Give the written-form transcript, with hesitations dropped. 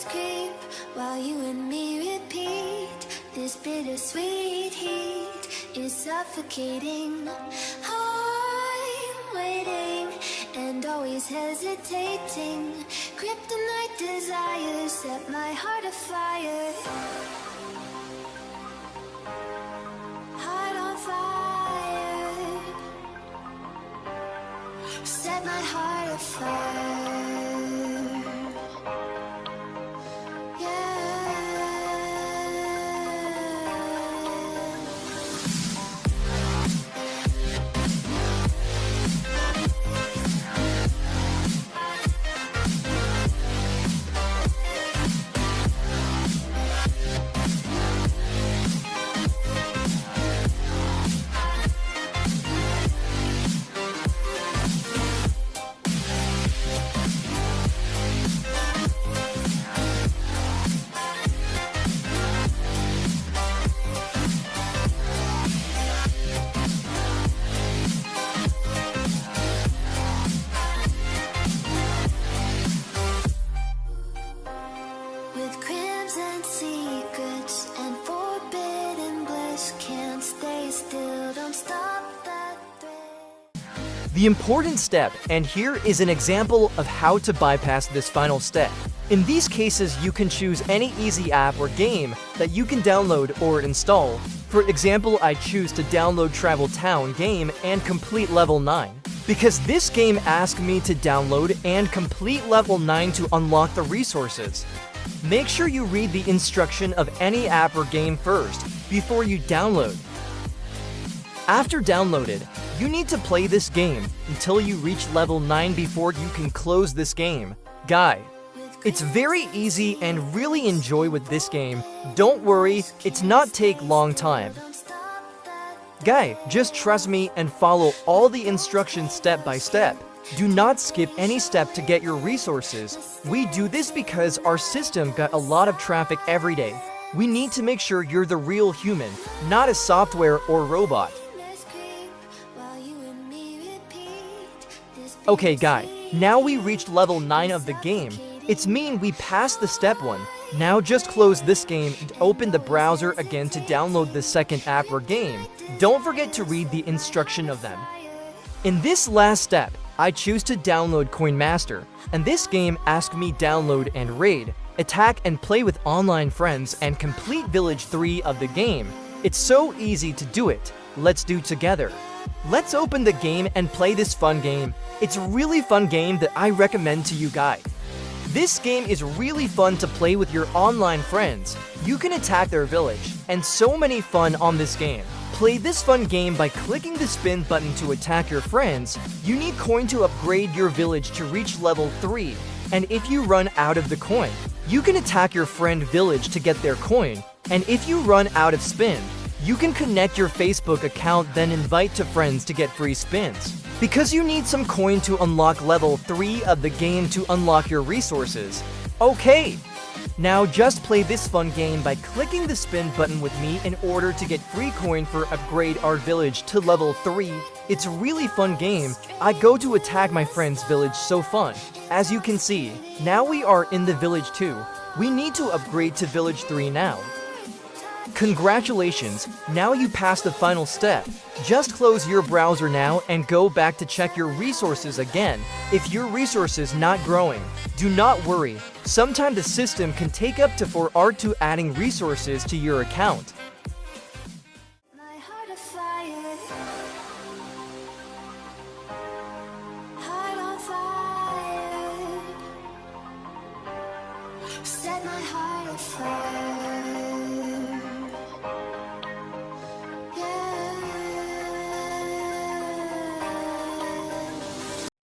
creep while you and me repeat. This bittersweet heat is suffocating. I'm waiting and always hesitating. Kryptonite desires set my heart afire. Heart on fire. Set my heart afire. With crimson secrets and forbidden bliss, can't stay still, don't stop that thread. The important step, and here is an example of how to bypass this final step. In these cases, you can choose any easy app or game that you can download or install. For example, I choose to download Travel Town game and complete level 9. Because this game asks me to download and complete level 9 to unlock the resources. Make sure you read the instruction of any app or game first, before you download. After downloaded, you need to play this game until you reach level 9 before you can close this game. Guy, it's very easy and really enjoy with this game. Don't worry, it's not take long time. Guy, just trust me and follow all the instructions step by step. Do not skip any step to get your resources. We do this because our system got a lot of traffic every day. We need to make sure you're the real human, not a software or robot. Okay, Guy, now we reached level 9 of the game. It's mean we passed the step 1. Now just close this game and open the browser again to download the second app or game. Don't forget to read the instruction of them. In this last step, I choose to download Coin Master, and this game asks me download and raid, attack and play with online friends and complete Village 3 of the game. It's so easy to do it. Let's do together. Let's open the game and play this fun game. It's a really fun game that I recommend to you guys. This game is really fun to play with your online friends. You can attack their village, and so many fun on this game. Play this fun game by clicking the spin button to attack your friends. You need coin to upgrade your village to reach level 3, and if you run out of the coin, you can attack your friend village to get their coin, and if you run out of spin, you can connect your Facebook account then invite to friends to get free spins. Because you need some coin to unlock level 3 of the game to unlock your resources. Okay! Now just play this fun game by clicking the spin button with me in order to get free coin for upgrade our village to level 3. It's a really fun game. I go to attack my friend's village, so fun. As you can see, now we are in the village 2. We need to upgrade to village 3 now. Congratulations, now you passed the final step. Just close your browser now and go back to check your resources again. If your resources not growing, do not worry. Sometimes the system can take up to 4 hours to adding resources to your account.